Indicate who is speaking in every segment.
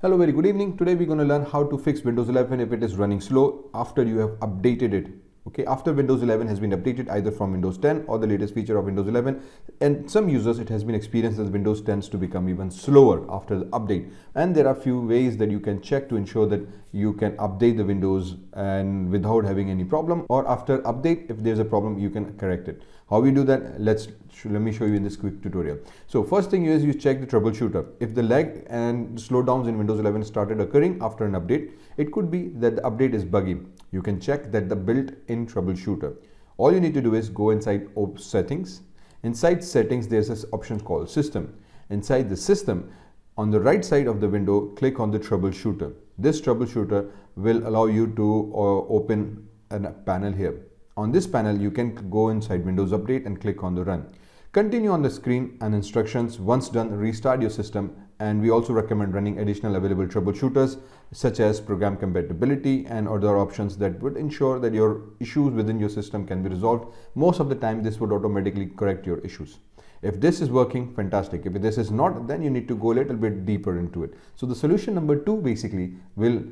Speaker 1: Hello, very good evening. Today we're going to learn how to fix Windows 11 if it is running slow after you have updated it. Okay, after Windows 11 has been updated either from Windows 10 or the latest feature of Windows 11, and some users it has been experienced that Windows tends to become even slower after the update. And there are few ways that you can check to ensure that you can update the Windows and without having any problem, or after update if there's a problem you can correct it. How we do that? Let me show you in this quick tutorial. So first thing is you check the troubleshooter. If the lag and slowdowns in Windows 11 started occurring after an update, it could be that the update is buggy. You can check that the built-in troubleshooter. All you need to do is go inside settings. Inside settings, there's this option called system. Inside the system, on the right side of the window, click on the troubleshooter. This troubleshooter will allow you to open a panel here. On this panel, you can go inside Windows Update and click on the run. Continue on the screen and instructions. Once done, restart your system, and we also recommend running additional available troubleshooters such as program compatibility and other options that would ensure that your issues within your system can be resolved. Most of the time, this would automatically correct your issues. If this is working, fantastic. If this is not, then you need to go a little bit deeper into it. So the solution number 2 basically will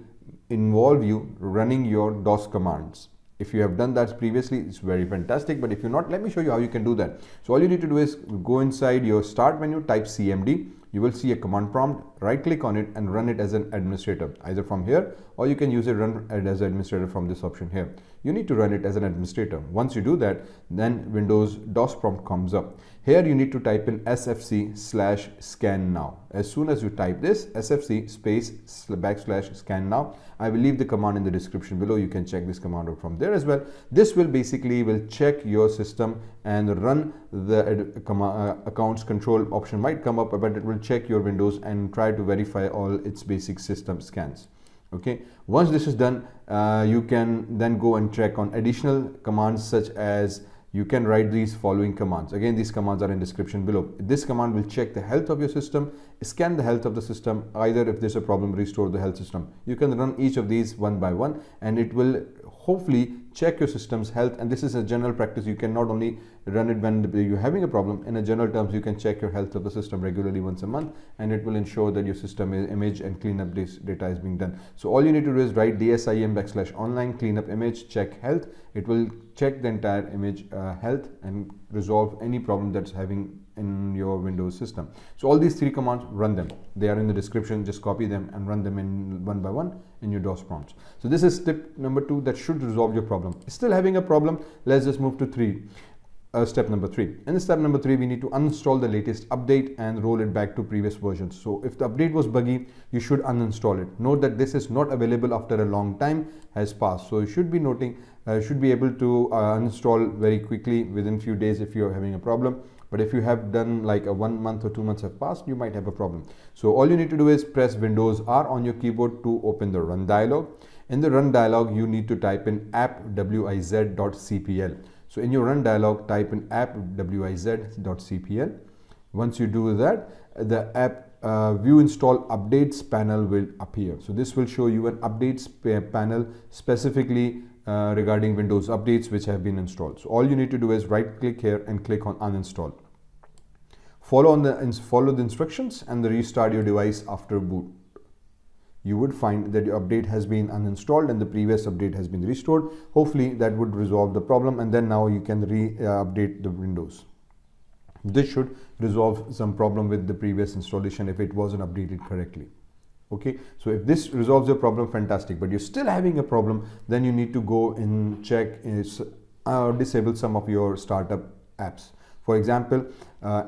Speaker 1: involve you running your DOS commands. If you have done that previously, it's very fantastic, but if you're not, let me show you how you can do that. So all you need to do is go inside your start menu, type CMD. You will see a command prompt, right click on it and run it as an administrator, either from here, or you can use it run it as an administrator from this option here. You need to run it as an administrator. Once you do that, then Windows DOS prompt comes up. Here you need to type in sfc/scan now. As soon as you type this, sfc /scan now, I will leave the command in the description below. You can check this command out from there as well. This will basically check your system and run the accounts control option might come up, but it will check your Windows and try to verify all its basic system scans. Okay, once this is done, you can then go and check on additional commands, such as you can write these following commands. Again, these commands are in description below. This command will check the health of your system, scan the health of the system, either if there's a problem, restore the health system. You can run each of these one by one, and it will hopefully check your system's health. And this is a general practice. You can not only run it when you're having a problem, in a general terms, you can check your health of the system regularly once a month, and it will ensure that your system image and cleanup data is being done. So all you need to do is write DSIM/online cleanup image check health. It will check the entire image health and resolve any problem that's having in your Windows system. So all these 3 commands, run them. They are in the description. Just copy them and run them in one by one in your DOS prompts. So this is tip number 2 that should resolve your problem. Still having a problem? Let's just move to step number 3. In step number 3, we need to uninstall the latest update and roll it back to previous versions. So if the update was buggy, you should uninstall it. Note that this is not available after a long time has passed. So you should be able to uninstall very quickly within few days if you're having a problem. But if you have done like 1 month or 2 months have passed, you might have a problem. So all you need to do is press Windows R on your keyboard to open the run dialog. In the run dialog, you need to type in appwiz.cpl. So in your run dialog, type in appwiz.cpl. Once you do that, the app view install updates panel will appear. So this will show you an updates panel specifically regarding Windows updates which have been installed. So all you need to do is right click here and click on uninstall. Follow the instructions and restart your device after boot. You would find that your update has been uninstalled and the previous update has been restored. Hopefully that would resolve the problem, and then now you can update the Windows. This should resolve some problem with the previous installation if it wasn't updated correctly. Okay, so if this resolves your problem, fantastic. But you're still having a problem, then you need to go and check disable some of your startup apps. For example,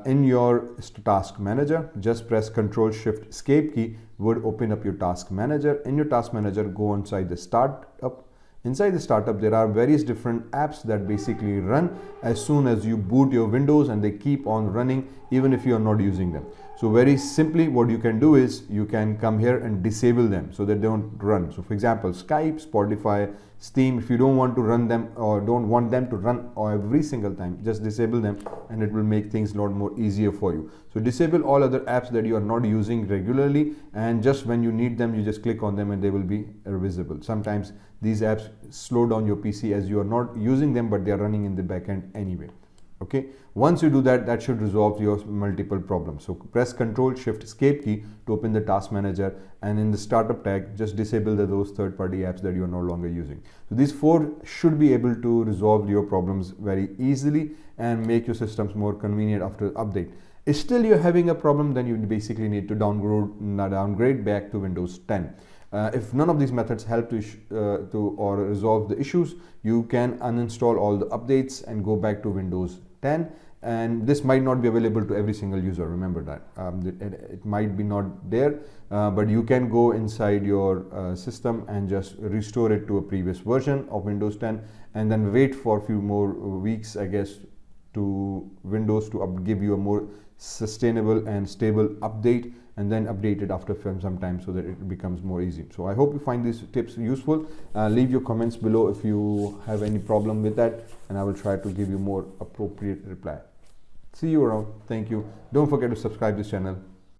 Speaker 1: in your task manager, just press Ctrl+Shift+Escape key would open up your task manager. In your task manager, go inside the startup. Inside the startup, there are various different apps that basically run as soon as you boot your Windows, and they keep on running even if you are not using them. So very simply, what you can do is you can come here and disable them so that they don't run. So for example, Skype, Spotify, Steam, if you don't want to run them or don't want them to run every single time, just disable them, and it will make things a lot more easier for you. So disable all other apps that you are not using regularly, and just when you need them, you just click on them and they will be visible. Sometimes these apps slow down your PC as you are not using them, but they are running in the backend anyway. Okay, once you do that, that should resolve your multiple problems. So press Ctrl Shift Escape key to open the task manager, and in the startup tag just disable those third-party apps that you are no longer using. So these 4 should be able to resolve your problems very easily and make your systems more convenient after update. If still you're having a problem, then you basically need to downgrade back to Windows 10. If none of these methods help to resolve the issues, you can uninstall all the updates and go back to Windows 10. And this might not be available to every single user. Remember that it might be not there, but you can go inside your system and just restore it to a previous version of Windows 10, and then wait for a few more weeks, I guess, to Windows to give you a more sustainable and stable update, and then update it after some time so that it becomes more easy. So I hope you find these tips useful. Leave your comments below if you have any problem with that, and I will try to give you more appropriate reply. See you around. Thank you. Don't forget to subscribe to this channel.